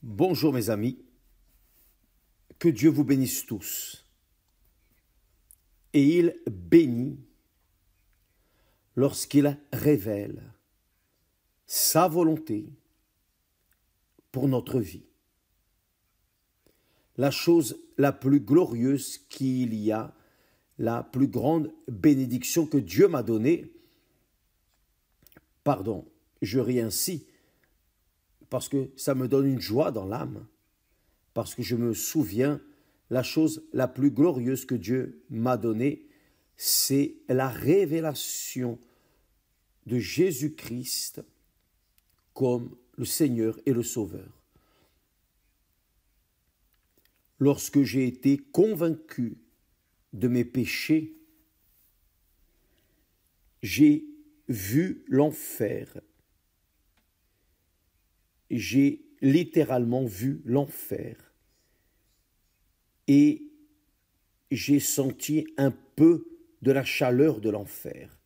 Bonjour mes amis, que Dieu vous bénisse tous. Et il bénit lorsqu'il révèle sa volonté pour notre vie. La chose la plus glorieuse qu'il y a, la plus grande bénédiction que Dieu m'a donnée, je ris ainsi, parce que ça me donne une joie dans l'âme, parce que je me souviens, la chose la plus glorieuse que Dieu m'a donnée, c'est la révélation de Jésus-Christ comme le Seigneur et le Sauveur. Lorsque j'ai été convaincu de mes péchés, j'ai vu l'enfer. J'ai littéralement vu l'enfer et j'ai senti un peu de la chaleur de l'enfer.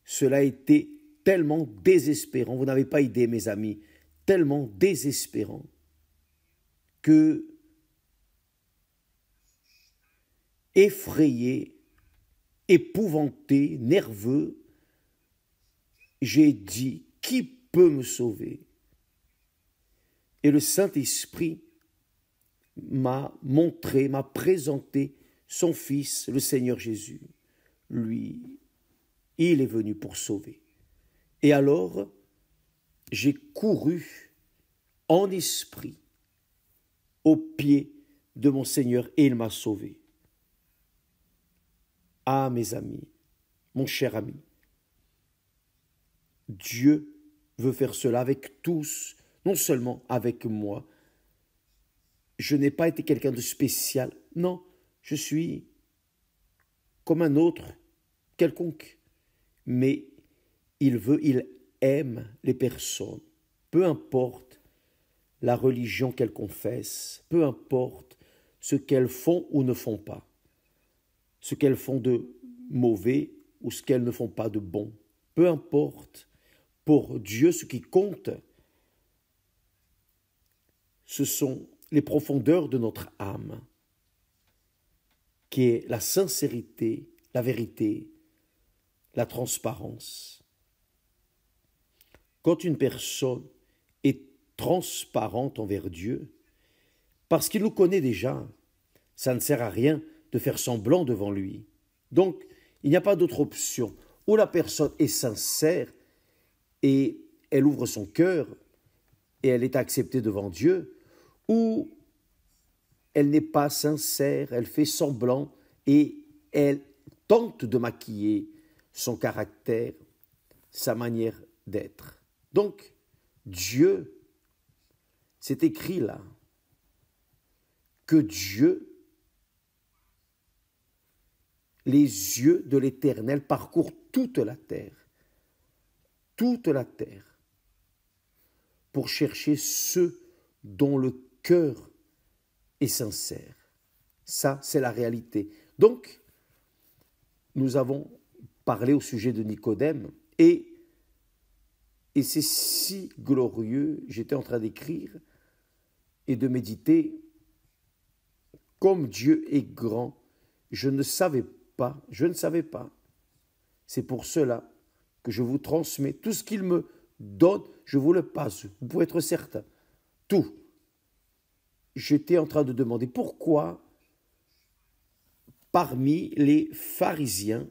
Cela a été tellement désespérant, vous n'avez pas idée mes amis, tellement désespérant que effrayé, épouvanté, nerveux, j'ai dit « Qui peut me sauver ?» Et le Saint-Esprit m'a montré, m'a présenté son Fils, le Seigneur Jésus. Lui, il est venu pour sauver. Et alors, j'ai couru en esprit aux pieds de mon Seigneur et il m'a sauvé. Ah, mes amis, mon cher ami, Dieu veut faire cela avec tous, non seulement avec moi. Je n'ai pas été quelqu'un de spécial. Non, je suis comme un autre, quelconque. Mais il aime les personnes. Peu importe la religion qu'elles confessent, peu importe ce qu'elles font ou ne font pas, ce qu'elles font de mauvais ou ce qu'elles ne font pas de bon. Peu importe, pour Dieu, ce qui compte, ce sont les profondeurs de notre âme, qui est la sincérité, la vérité, la transparence. Quand une personne est transparente envers Dieu, parce qu'il nous connaît déjà, ça ne sert à rien de faire semblant devant lui. Donc, il n'y a pas d'autre option. Où la personne est sincère et elle ouvre son cœur et elle est acceptée devant Dieu, ou elle n'est pas sincère, elle fait semblant et elle tente de maquiller son caractère, sa manière d'être. Donc, Dieu, c'est écrit là, que Dieu, les yeux de l'Éternel parcourent toute la terre, pour chercher ceux dont le cœur est sincère. Ça, c'est la réalité. Donc, nous avons parlé au sujet de Nicodème et c'est si glorieux. J'étais en train d'écrire et de méditer. Comme Dieu est grand, je ne savais pas. C'est pour cela que je vous transmets tout ce qu'il me donne, je vous le passe. Vous pouvez être certain. Tout. J'étais en train de demander pourquoi parmi les pharisiens,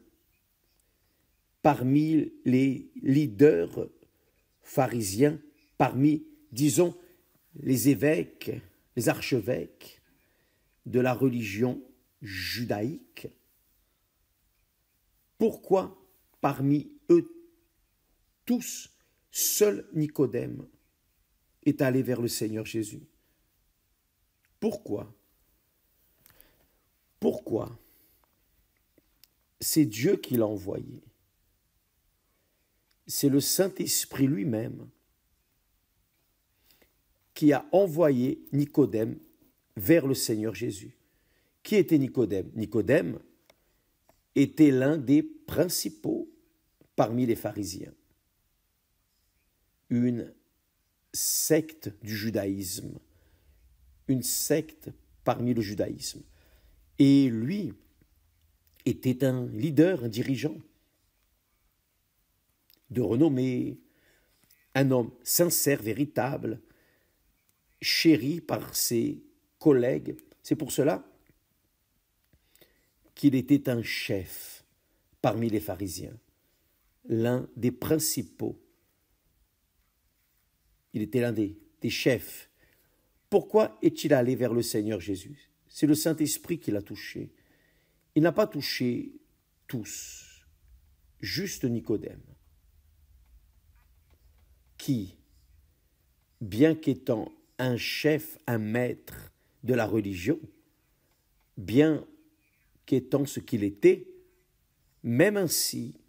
parmi les leaders pharisiens, parmi, disons, les évêques, les archevêques de la religion judaïque, pourquoi parmi eux tous, seul Nicodème est allé vers le Seigneur Jésus? Pourquoi? Pourquoi? C'est Dieu qui l'a envoyé. C'est le Saint-Esprit lui-même qui a envoyé Nicodème vers le Seigneur Jésus. Qui était Nicodème? Nicodème était l'un des principaux parmi les pharisiens. Une secte du judaïsme une secte parmi le judaïsme. Et lui était un leader, un dirigeant de renommée, un homme sincère, véritable, chéri par ses collègues. C'est pour cela qu'il était un chef parmi les pharisiens, l'un des principaux. Il était l'un des chefs. Pourquoi est-il allé vers le Seigneur Jésus? C'est le Saint-Esprit qui l'a touché. Il n'a pas touché tous, juste Nicodème, qui, bien qu'étant un chef, un maître de la religion, bien qu'étant ce qu'il était, même ainsi,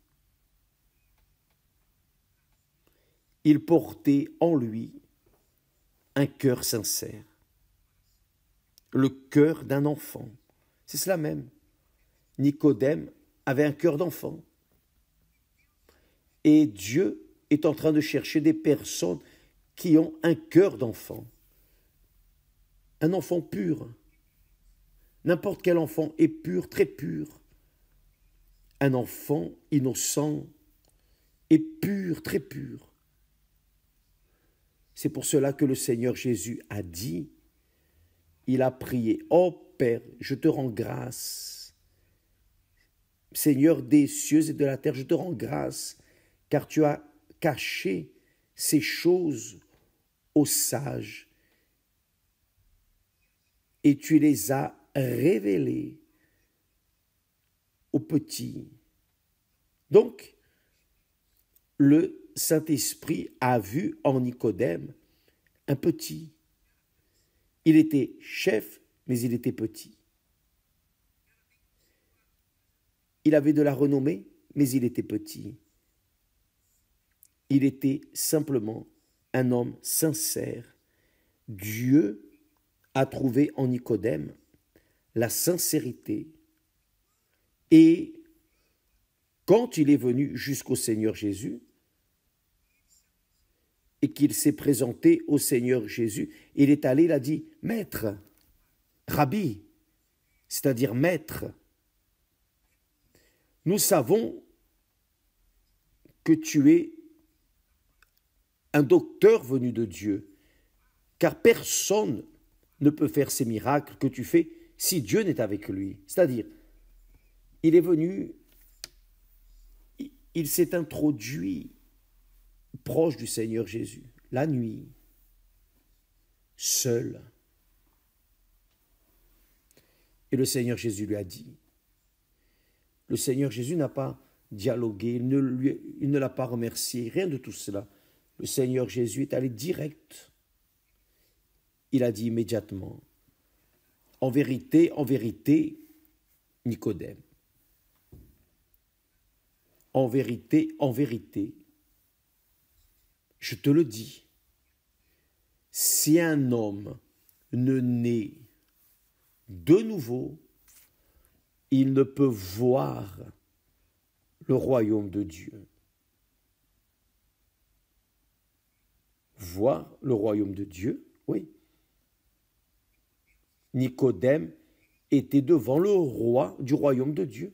il portait en lui un cœur sincère, le cœur d'un enfant. C'est cela même. Nicodème avait un cœur d'enfant. Et Dieu est en train de chercher des personnes qui ont un cœur d'enfant. Un enfant pur. N'importe quel enfant est pur, très pur. Un enfant innocent est pur, très pur. C'est pour cela que le Seigneur Jésus a dit, il a prié, « Oh Père, je te rends grâce. Seigneur des cieux et de la terre, je te rends grâce, car tu as caché ces choses aux sages et tu les as révélées aux petits. » Donc, le Saint-Esprit a vu en Nicodème un petit. Il était chef, mais il était petit. Il avait de la renommée, mais il était petit. Il était simplement un homme sincère. Dieu a trouvé en Nicodème la sincérité et quand il est venu jusqu'au Seigneur Jésus et qu'il s'est présenté au Seigneur Jésus, il est allé, il a dit « Maître, Rabbi », c'est-à-dire maître. Nous savons que tu es un docteur venu de Dieu, car personne ne peut faire ces miracles que tu fais si Dieu n'est avec lui. C'est-à-dire, il est venu, il s'est introduit proche du Seigneur Jésus, la nuit, seul. Et le Seigneur Jésus lui a dit, le Seigneur Jésus n'a pas dialogué, il ne l'a pas remercié, rien de tout cela. Le Seigneur Jésus est allé direct. Il a dit immédiatement, en vérité, Nicodème, en vérité, je te le dis, si un homme ne naît de nouveau, il ne peut voir le royaume de Dieu. Voir le royaume de Dieu, oui. Nicodème était devant le roi du royaume de Dieu.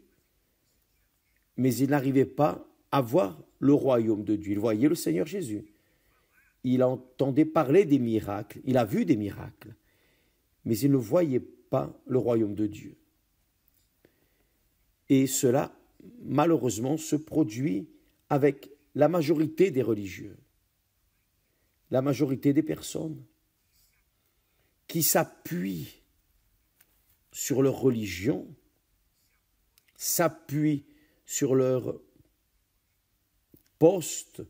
Mais il n'arrivait pas à voir le royaume de Dieu. Il voyait le Seigneur Jésus. Il entendait parler des miracles. Il a vu des miracles. Mais il ne voyait pas le royaume de Dieu. Et cela, malheureusement, se produit avec la majorité des religieux, la majorité des personnes qui s'appuient sur leur religion, s'appuient sur leur poste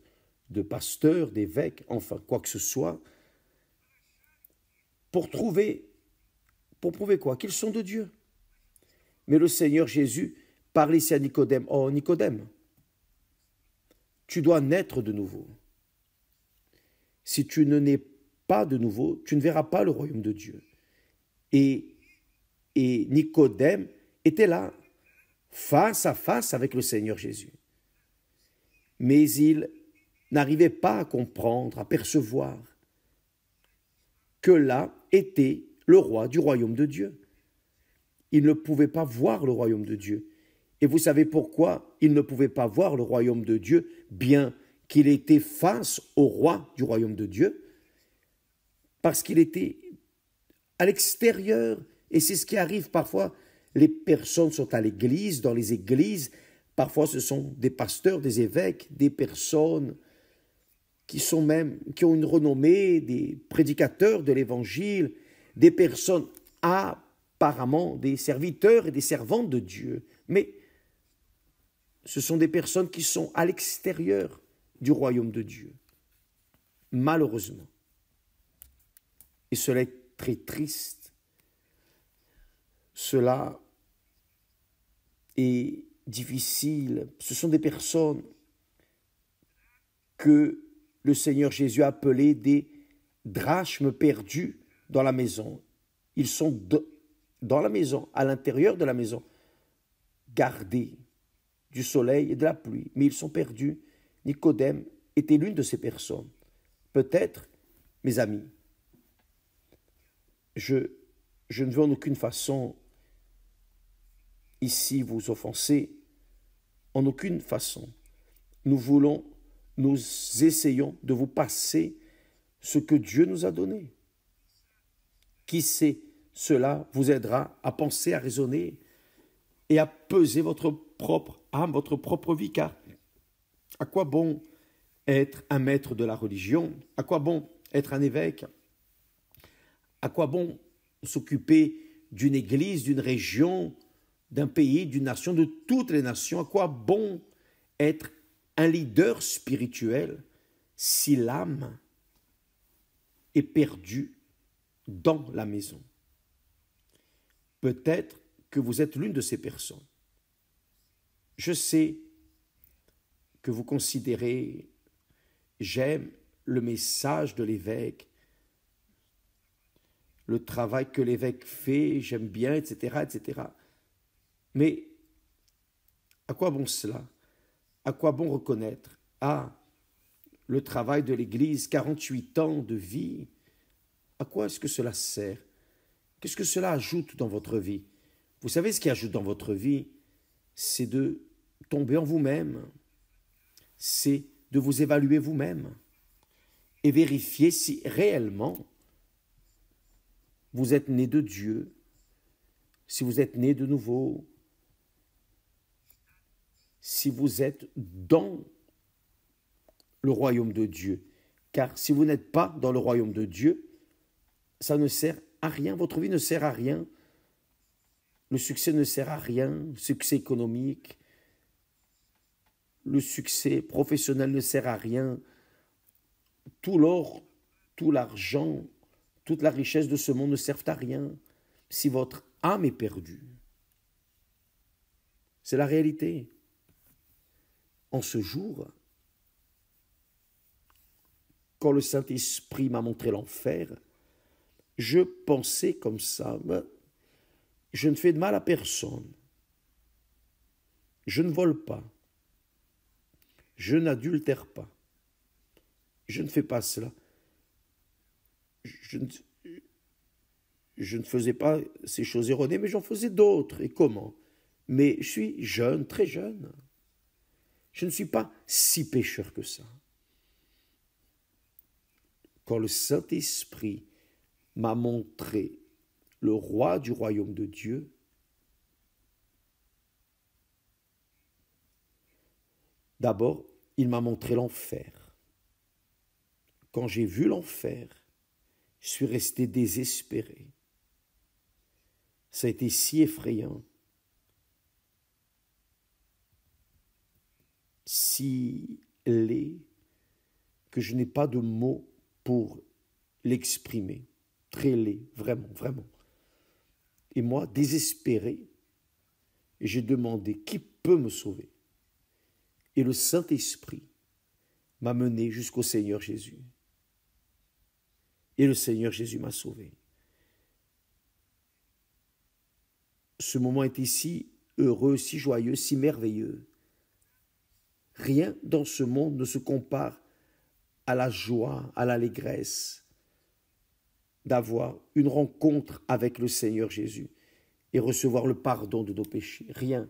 de pasteur, d'évêque, enfin quoi que ce soit, pour prouver quoi? Qu'ils sont de Dieu. Mais le Seigneur Jésus parle ici à Nicodème. Oh Nicodème, tu dois naître de nouveau. Si tu ne nais pas de nouveau, tu ne verras pas le royaume de Dieu. Et Nicodème était là, face à face avec le Seigneur Jésus. Mais il n'arrivait pas à comprendre, à percevoir que là était le roi du royaume de Dieu. Il ne pouvait pas voir le royaume de Dieu. Et vous savez pourquoi il ne pouvait pas voir le royaume de Dieu, bien qu'il était face au roi du royaume de Dieu? Parce qu'il était à l'extérieur. Et c'est ce qui arrive parfois. Les personnes sont à l'église, dans les églises. Parfois, ce sont des pasteurs, des évêques, des personnes qui ont une renommée, des prédicateurs de l'évangile, des personnes apparemment des serviteurs et des servantes de Dieu. Mais ce sont des personnes qui sont à l'extérieur du royaume de Dieu, malheureusement. Et cela est très triste. Cela est difficile. Ce sont des personnes que le Seigneur Jésus a appelées des drachmes perdus dans la maison. Ils sont dans la maison, à l'intérieur de la maison, gardés du soleil et de la pluie, mais ils sont perdus. Nicodème était l'une de ces personnes. Peut-être, mes amis, je ne veux en aucune façon ici vous offenser, en aucune façon. Nous essayons de vous passer ce que Dieu nous a donné. Qui sait, cela vous aidera à penser, à raisonner et à peser votre propre âme, votre propre vie, car à quoi bon être un maître de la religion? À quoi bon être un évêque? À quoi bon s'occuper d'une église, d'une région, d'un pays, d'une nation, de toutes les nations? À quoi bon être un leader spirituel si l'âme est perdue dans la maison? Peut-être que vous êtes l'une de ces personnes. Je sais que vous considérez, j'aime le message de l'évêque, le travail que l'évêque fait, j'aime bien, etc., etc. Mais à quoi bon cela? À quoi bon reconnaître? Le travail de l'Église, 48 ans de vie, à quoi est-ce que cela sert? Qu'est-ce que cela ajoute dans votre vie? Vous savez ce qui ajoute dans votre vie? C'est de tomber en vous-même, c'est de vous évaluer vous-même et vérifier si réellement vous êtes né de Dieu, si vous êtes né de nouveau, si vous êtes dans le royaume de Dieu. Car si vous n'êtes pas dans le royaume de Dieu, ça ne sert à rien, votre vie ne sert à rien, le succès ne sert à rien, le succès économique, le succès professionnel ne sert à rien, tout l'or, tout l'argent, toute la richesse de ce monde ne servent à rien si votre âme est perdue. C'est la réalité. En ce jour, quand le Saint-Esprit m'a montré l'enfer, je pensais comme ça, je ne fais de mal à personne, je ne vole pas, je n'adultère pas, je ne fais pas cela, je ne faisais pas ces choses erronées, mais j'en faisais d'autres. Et comment? Mais je suis jeune, très jeune. Je ne suis pas si pécheur que ça. Quand le Saint-Esprit m'a montré le roi du royaume de Dieu, d'abord, il m'a montré l'enfer. Quand j'ai vu l'enfer, je suis resté désespéré. Ça a été si effrayant, si laid, que je n'ai pas de mots pour l'exprimer. Très laid, vraiment, vraiment. Et moi, désespéré, j'ai demandé qui peut me sauver. Et le Saint-Esprit m'a mené jusqu'au Seigneur Jésus. Et le Seigneur Jésus m'a sauvé. Ce moment était si heureux, si joyeux, si merveilleux. Rien dans ce monde ne se compare à la joie, à l'allégresse d'avoir une rencontre avec le Seigneur Jésus et recevoir le pardon de nos péchés. Rien.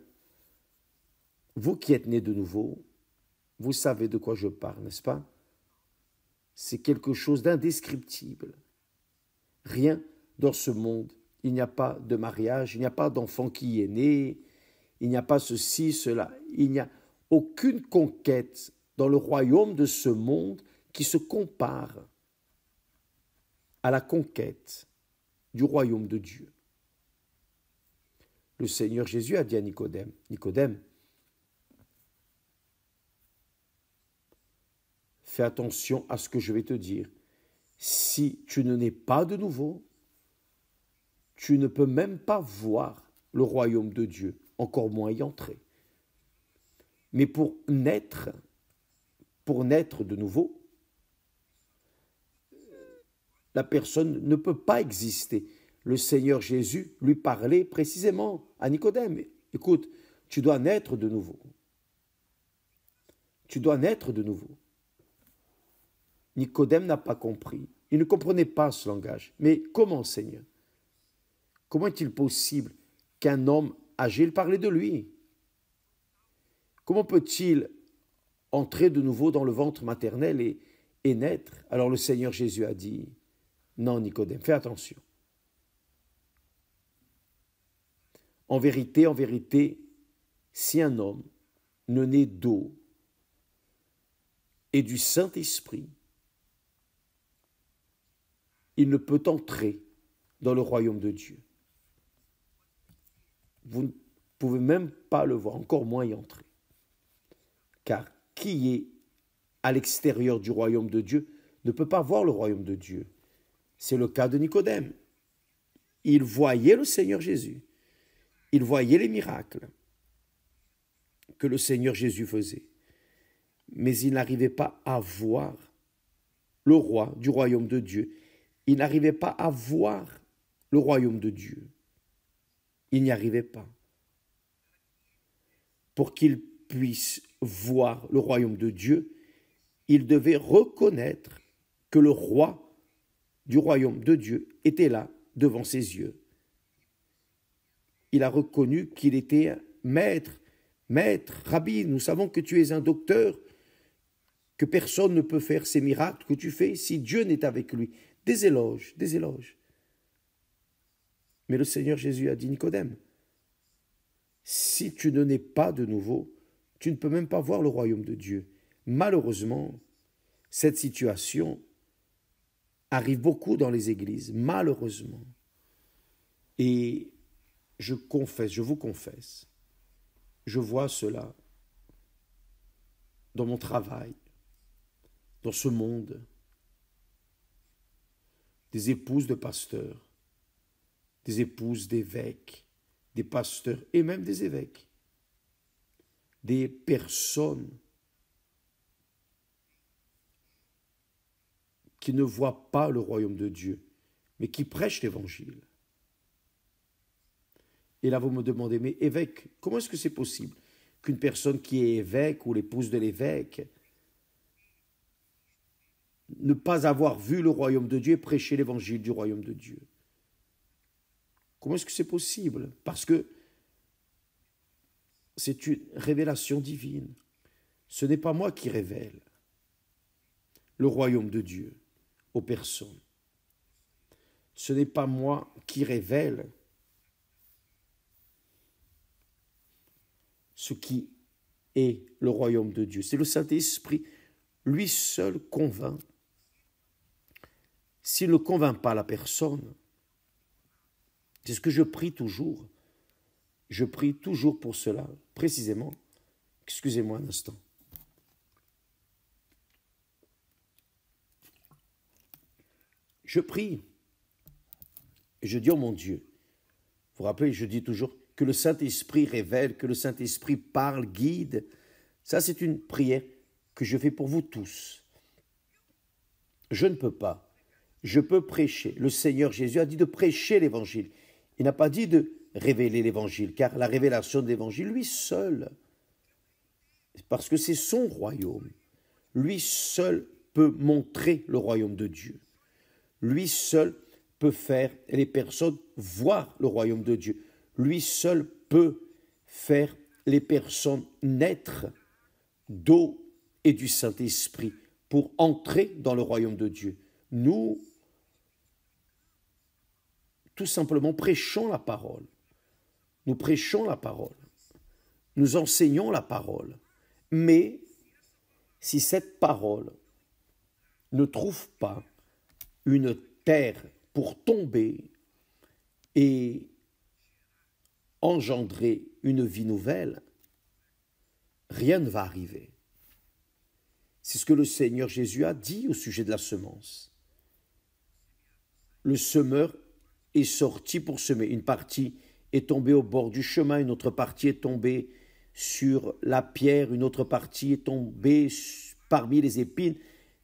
Vous qui êtes nés de nouveau, vous savez de quoi je parle, n'est-ce pas? C'est quelque chose d'indescriptible. Rien dans ce monde. Il n'y a pas de mariage, il n'y a pas d'enfant qui est né, il n'y a pas ceci, cela. Il n'y a aucune conquête dans le royaume de ce monde qui se compare à la conquête du royaume de Dieu. Le Seigneur Jésus a dit à Nicodème, Nicodème, fais attention à ce que je vais te dire. Si tu ne nais pas de nouveau, tu ne peux même pas voir le royaume de Dieu, encore moins y entrer. Mais pour naître de nouveau, la personne ne peut pas exister. Le Seigneur Jésus lui parlait précisément à Nicodème. Écoute, tu dois naître de nouveau. Tu dois naître de nouveau. Nicodème n'a pas compris. Il ne comprenait pas ce langage. Mais comment, Seigneur? Comment est-il possible qu'un homme âgé, il parlait de lui? Comment peut-il entrer de nouveau dans le ventre maternel et naître? Alors le Seigneur Jésus a dit, non Nicodème, fais attention. En vérité, si un homme ne naît d'eau et du Saint-Esprit, il ne peut entrer dans le royaume de Dieu. Vous ne pouvez même pas le voir, encore moins y entrer. Car qui est à l'extérieur du royaume de Dieu ne peut pas voir le royaume de Dieu. C'est le cas de Nicodème. Il voyait le Seigneur Jésus. Il voyait les miracles que le Seigneur Jésus faisait. Mais il n'arrivait pas à voir le roi du royaume de Dieu. Il n'arrivait pas à voir le royaume de Dieu. Il n'y arrivait pas. Pour qu'il puisse voir le royaume de Dieu, il devait reconnaître que le roi du royaume de Dieu était là, devant ses yeux. Il a reconnu qu'il était maître, rabbi, nous savons que tu es un docteur, que personne ne peut faire ces miracles que tu fais si Dieu n'est avec lui. Des éloges, des éloges. Mais le Seigneur Jésus a dit, Nicodème, si tu ne nais pas de nouveau, tu ne peux même pas voir le royaume de Dieu. Malheureusement, cette situation arrive beaucoup dans les églises, malheureusement. Et je vous confesse, je vois cela dans mon travail, dans ce monde, des épouses de pasteurs, des épouses d'évêques, des pasteurs et même des évêques, des personnes qui ne voient pas le royaume de Dieu, mais qui prêchent l'évangile. Et là, vous me demandez, mais évêque, comment est-ce que c'est possible qu'une personne qui est évêque ou l'épouse de l'évêque ne pas avoir vu le royaume de Dieu et prêcher l'évangile du royaume de Dieu? Comment est-ce que c'est possible? Parce que c'est une révélation divine. Ce n'est pas moi qui révèle le royaume de Dieu aux personnes. Ce n'est pas moi qui révèle ce qui est le royaume de Dieu. C'est le Saint-Esprit, lui seul convainc. S'il ne convainc pas la personne, c'est ce que je prie toujours. Je prie toujours pour cela, précisément. Excusez-moi un instant. Je prie. Et je dis, oh mon Dieu, vous vous rappelez, je dis toujours que le Saint-Esprit révèle, que le Saint-Esprit parle, guide. Ça, c'est une prière que je fais pour vous tous. Je ne peux pas. Je peux prêcher. Le Seigneur Jésus a dit de prêcher l'évangile. Il n'a pas dit de révéler l'évangile, car la révélation de l'évangile, lui seul, parce que c'est son royaume, lui seul peut montrer le royaume de Dieu. Lui seul peut faire les personnes voir le royaume de Dieu. Lui seul peut faire les personnes naître d'eau et du Saint-Esprit pour entrer dans le royaume de Dieu. Nous, tout simplement, prêchons la parole. Nous prêchons la parole. Nous enseignons la parole. Mais si cette parole ne trouve pas une terre pour tomber et engendrer une vie nouvelle, rien ne va arriver. C'est ce que le Seigneur Jésus a dit au sujet de la semence. Le semeur est sorti pour semer. Une partie est tombée au bord du chemin, une autre partie est tombée sur la pierre, une autre partie est tombée parmi les épines,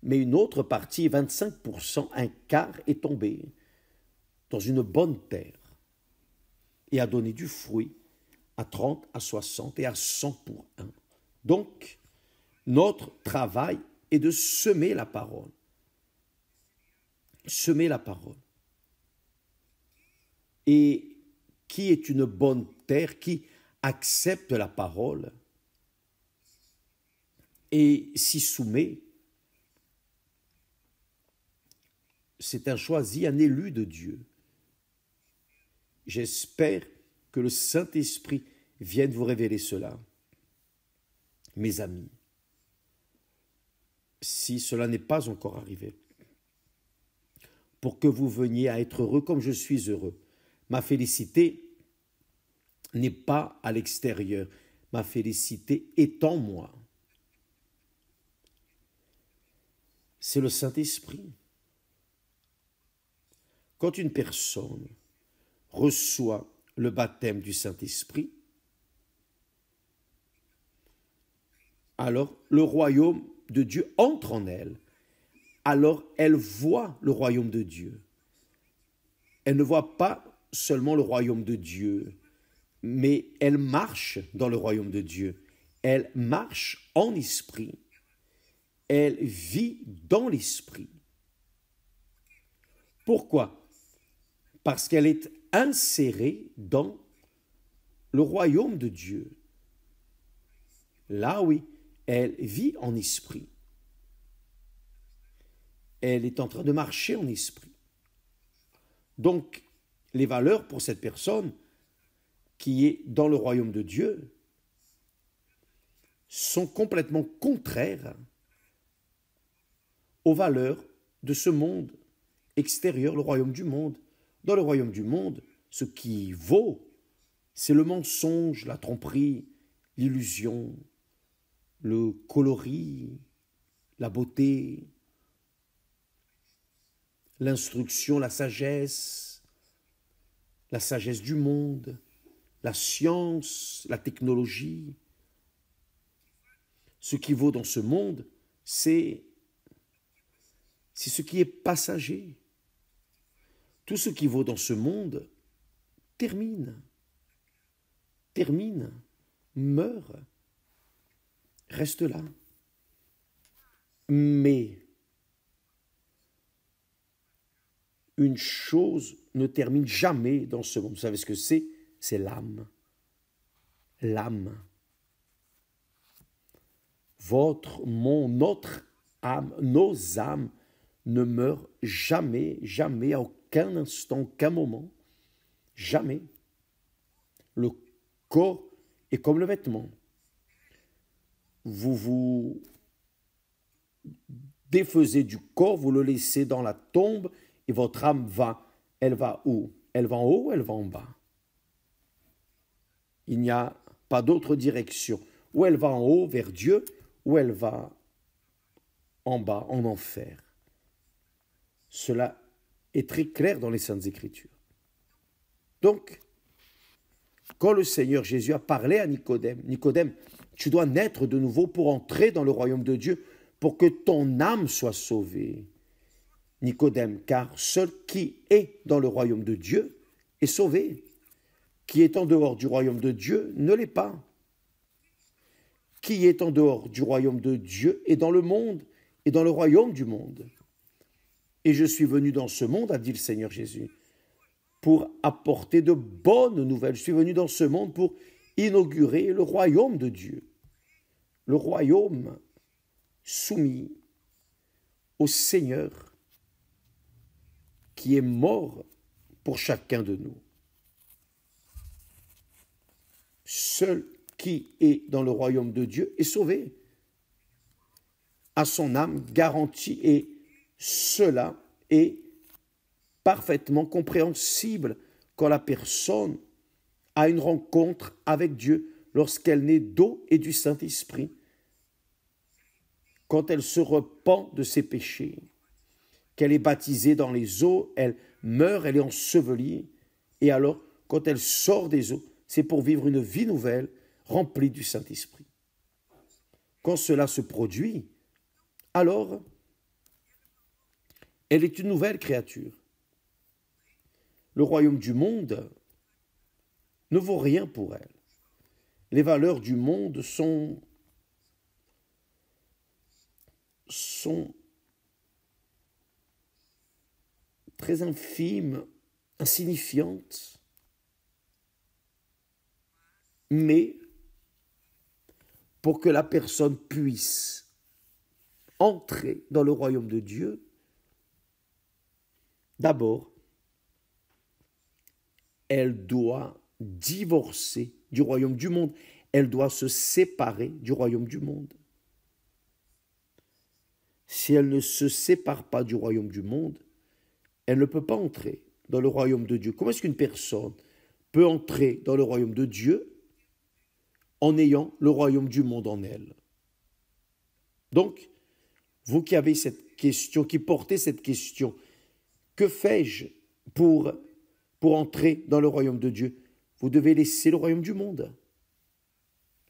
mais une autre partie, 25%, un quart, est tombée dans une bonne terre et a donné du fruit à 30, à 60 et à 100 pour un. Donc, notre travail est de semer la parole. Semer la parole. Et qui est une bonne terre, qui accepte la parole et s'y soumet, c'est un choisi, un élu de Dieu. J'espère que le Saint-Esprit vienne vous révéler cela. Mes amis, si cela n'est pas encore arrivé, pour que vous veniez à être heureux comme je suis heureux, ma félicité n'est pas à l'extérieur, ma félicité est en moi. C'est le Saint-Esprit. Quand une personne reçoit le baptême du Saint-Esprit, alors le royaume de Dieu entre en elle. Alors elle voit le royaume de Dieu. Elle ne voit pas seulement le royaume de Dieu, mais elle marche dans le royaume de Dieu. Elle marche en esprit. Elle vit dans l'esprit. Pourquoi? Parce qu'elle est insérée dans le royaume de Dieu. Là, oui, elle vit en esprit. Elle est en train de marcher en esprit. Donc, les valeurs pour cette personne qui est dans le royaume de Dieu sont complètement contraires aux valeurs de ce monde extérieur, le royaume du monde. Dans le royaume du monde, ce qui vaut, c'est le mensonge, la tromperie, l'illusion, le coloris, la beauté, l'instruction, la sagesse du monde, la science, la technologie. Ce qui vaut dans ce monde, c'est ce qui est passager. Tout ce qui vaut dans ce monde termine, meurt, reste là. Mais une chose ne termine jamais dans ce monde. Vous savez ce que c'est? C'est l'âme. L'âme. Notre âme, nos âmes ne meurent jamais, jamais, à aucun instant, aucun moment. Jamais. Le corps est comme le vêtement. Vous vous défaisez du corps, vous le laissez dans la tombe et votre âme va. Elle va où? Elle va en haut ou elle va en bas? Il n'y a pas d'autre direction. Ou elle va en haut vers Dieu, ou elle va en bas, en enfer. Cela est très clair dans les Saintes Écritures. Donc, quand le Seigneur Jésus a parlé à Nicodème, Nicodème, tu dois naître de nouveau pour entrer dans le royaume de Dieu, pour que ton âme soit sauvée. Nicodème, car seul qui est dans le royaume de Dieu est sauvé. Qui est en dehors du royaume de Dieu ne l'est pas. Qui est en dehors du royaume de Dieu est dans le monde et dans le royaume du monde. Et je suis venu dans ce monde, a dit le Seigneur Jésus, pour apporter de bonnes nouvelles. Je suis venu dans ce monde pour inaugurer le royaume de Dieu. Le royaume soumis au Seigneur qui est mort pour chacun de nous. Seul qui est dans le royaume de Dieu est sauvé, a son âme garantie, et cela est parfaitement compréhensible quand la personne a une rencontre avec Dieu, lorsqu'elle naît d'eau et du Saint-Esprit, quand elle se repent de ses péchés, qu'elle est baptisée dans les eaux, elle meurt, elle est ensevelie, et alors, quand elle sort des eaux, c'est pour vivre une vie nouvelle, remplie du Saint-Esprit. Quand cela se produit, alors, elle est une nouvelle créature. Le royaume du monde ne vaut rien pour elle. Les valeurs du monde sont très infimes, insignifiantes. Mais pour que la personne puisse entrer dans le royaume de Dieu, d'abord, elle doit divorcer du royaume du monde. Elle doit se séparer du royaume du monde. Si elle ne se sépare pas du royaume du monde, elle ne peut pas entrer dans le royaume de Dieu. Comment est-ce qu'une personne peut entrer dans le royaume de Dieu en ayant le royaume du monde en elle? Donc, vous qui avez cette question, qui portez cette question, que fais-je pour entrer dans le royaume de Dieu? Vous devez laisser le royaume du monde.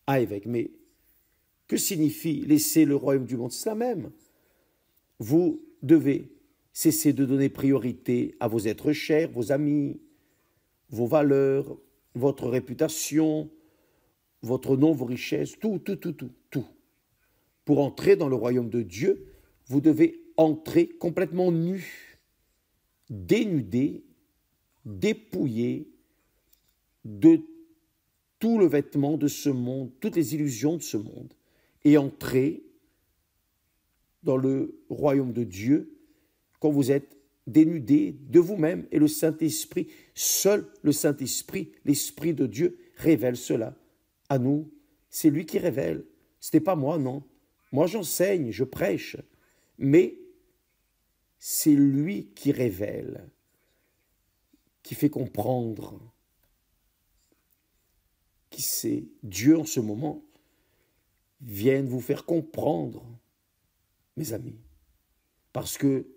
Ah, évêque, mais que signifie laisser le royaume du monde? C'est la même. Vous devez cesser de donner priorité à vos êtres chers, vos amis, vos valeurs, votre réputation, votre nom, vos richesses, tout. Pour entrer dans le royaume de Dieu, vous devez entrer complètement nu, dénudé, dépouillé de tout le vêtement de ce monde, toutes les illusions de ce monde, et entrer dans le royaume de Dieu quand vous êtes dénudé de vous-même, et le Saint-Esprit, seul le Saint-Esprit, l'Esprit de Dieu, révèle cela à nous. C'est lui qui révèle, ce n'est pas moi, non. Moi j'enseigne, je prêche, mais c'est lui qui révèle, qui fait comprendre, qui c'est Dieu en ce moment, vienne vous faire comprendre, mes amis, parce que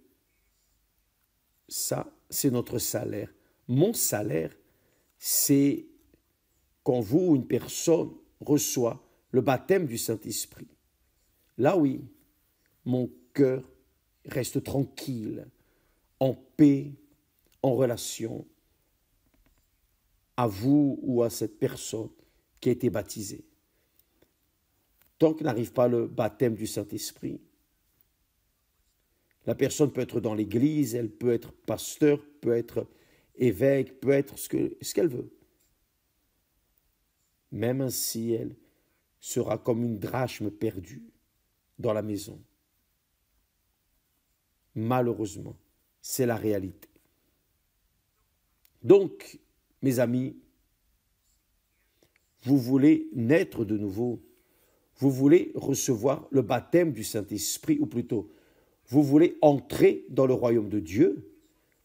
ça, c'est notre salaire. Mon salaire, c'est quand vous, une personne, reçoit le baptême du Saint-Esprit. Là, oui, mon cœur reste tranquille, en paix, en relation à vous ou à cette personne qui a été baptisée. Tant que n'arrive pas le baptême du Saint-Esprit, la personne peut être dans l'église, elle peut être pasteur, peut être évêque, peut être ce qu'elle veut. Même ainsi, elle sera comme une drachme perdue dans la maison. Malheureusement, c'est la réalité. Donc, mes amis, vous voulez naître de nouveau, vous voulez recevoir le baptême du Saint-Esprit, ou plutôt, vous voulez entrer dans le royaume de Dieu.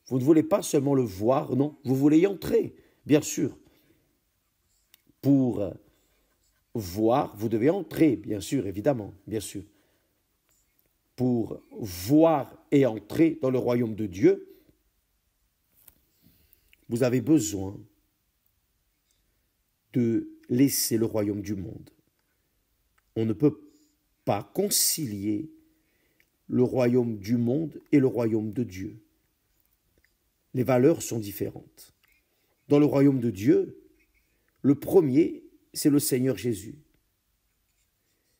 Vous ne voulez pas seulement le voir, non, vous voulez y entrer, bien sûr. Pour voir, vous devez entrer, bien sûr, évidemment, bien sûr. Pour voir et entrer dans le royaume de Dieu, vous avez besoin de laisser le royaume du monde. On ne peut pas concilier le royaume du monde et le royaume de Dieu. Les valeurs sont différentes. Dans le royaume de Dieu, le premier, c'est le Seigneur Jésus.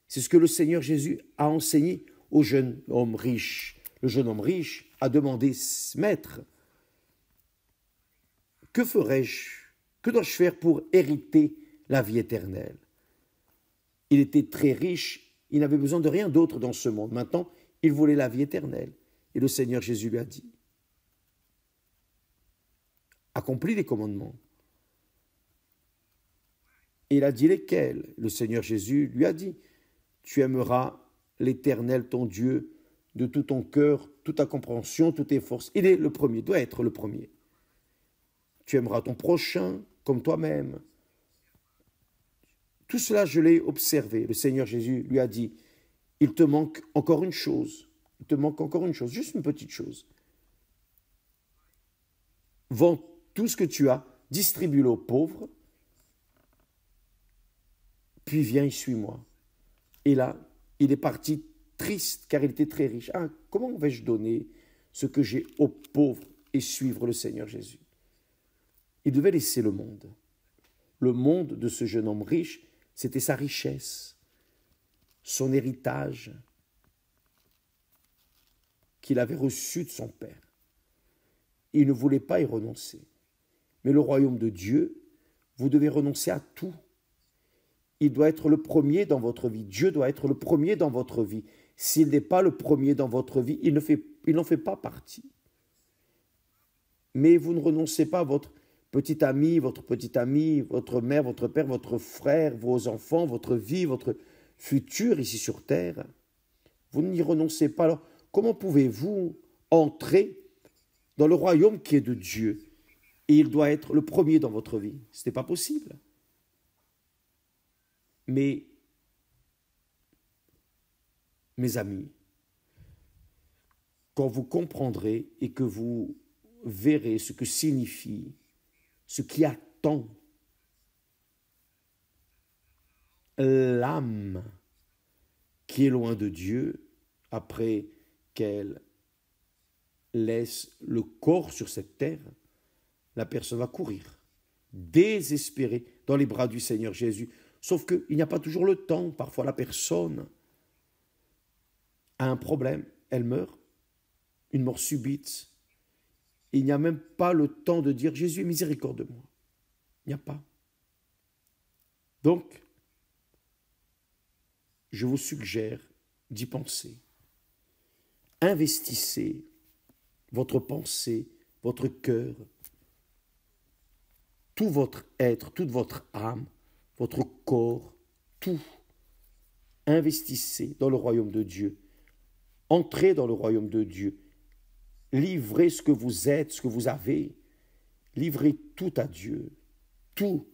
C'est ce que le Seigneur Jésus a enseigné au jeune homme riche Le jeune homme riche a demandé, Maître, que ferais-je, que dois-je faire pour hériter la vie éternelle? Il était très riche, il n'avait besoin de rien d'autre dans ce monde. Maintenant, il voulait la vie éternelle. Et le Seigneur Jésus lui a dit, accomplis les commandements. Et il a dit lesquels? Le Seigneur Jésus lui a dit, tu aimeras l'Éternel ton Dieu de tout ton cœur, toute ta compréhension, toutes tes forces. Il est le premier, doit être le premier. Tu aimeras ton prochain comme toi-même. Tout cela, je l'ai observé. Le Seigneur Jésus lui a dit, il te manque encore une chose. Il te manque encore une chose, juste une petite chose. Vends tout ce que tu as, distribue-le aux pauvres, puis viens et suis-moi. Et là, il est parti triste, car il était très riche. Ah, comment vais-je donner ce que j'ai aux pauvres et suivre le Seigneur Jésus? Il devait laisser le monde. Le monde de ce jeune homme riche, c'était sa richesse, son héritage qu'il avait reçu de son père. Il ne voulait pas y renoncer. Mais le royaume de Dieu, vous devez renoncer à tout. Il doit être le premier dans votre vie. Dieu doit être le premier dans votre vie. S'il n'est pas le premier dans votre vie, il n'en fait pas partie. Mais vous ne renoncez pas à votre petit ami, votre petite amie, votre mère, votre père, votre frère, vos enfants, votre vie, votre futur ici sur terre. Vous n'y renoncez pas. Alors, comment pouvez-vous entrer dans le royaume qui est de Dieu? Et il doit être le premier dans votre vie. Ce n'est pas possible. Mais, mes amis, quand vous comprendrez et que vous verrez ce que signifie, ce qui attend l'âme qui est loin de Dieu après qu'elle laisse le corps sur cette terre, la personne va courir, désespérée, dans les bras du Seigneur Jésus. Sauf qu'il n'y a pas toujours le temps. Parfois, la personne a un problème, elle meurt, une mort subite. Il n'y a même pas le temps de dire « Jésus, aie miséricorde de moi ». Il n'y a pas. Donc, je vous suggère d'y penser. Investissez votre pensée, votre cœur, tout votre être, toute votre âme, votre corps, tout. Investissez dans le royaume de Dieu. Entrez dans le royaume de Dieu. Livrez ce que vous êtes, ce que vous avez. Livrez tout à Dieu. Tout.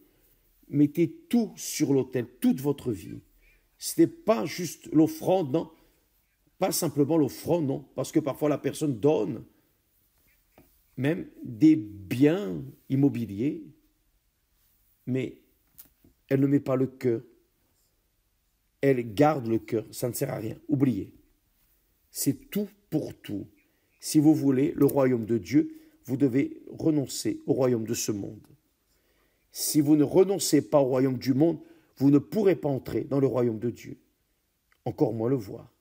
Mettez tout sur l'autel, toute votre vie. Ce n'est pas juste l'offrande, non. Pas simplement l'offrande, non. Parce que parfois la personne donne même des biens immobiliers, mais elle ne met pas le cœur. Elle garde le cœur. Ça ne sert à rien. Oubliez. C'est tout pour tout. Si vous voulez le royaume de Dieu, vous devez renoncer au royaume de ce monde. Si vous ne renoncez pas au royaume du monde, vous ne pourrez pas entrer dans le royaume de Dieu. Encore moins le voir.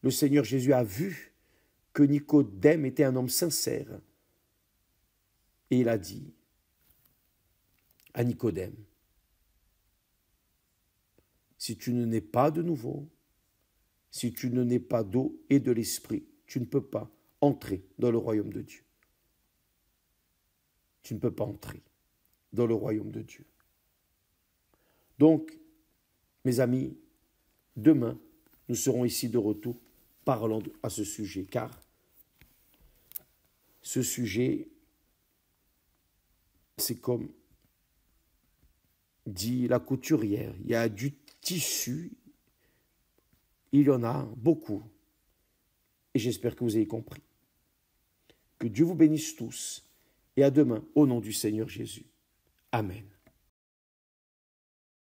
Le Seigneur Jésus a vu que Nicodème était un homme sincère. Et il a dit à Nicodème, si tu ne nais pas de nouveau, si tu ne nais pas d'eau et de l'esprit, tu ne peux pas entrer dans le royaume de Dieu. Tu ne peux pas entrer dans le royaume de Dieu. Donc, mes amis, demain, nous serons ici de retour parlant à ce sujet, car ce sujet, c'est comme dit la couturière, il y a du tissu, il y en a beaucoup. Et j'espère que vous avez compris. Que Dieu vous bénisse tous et à demain au nom du Seigneur Jésus. Amen.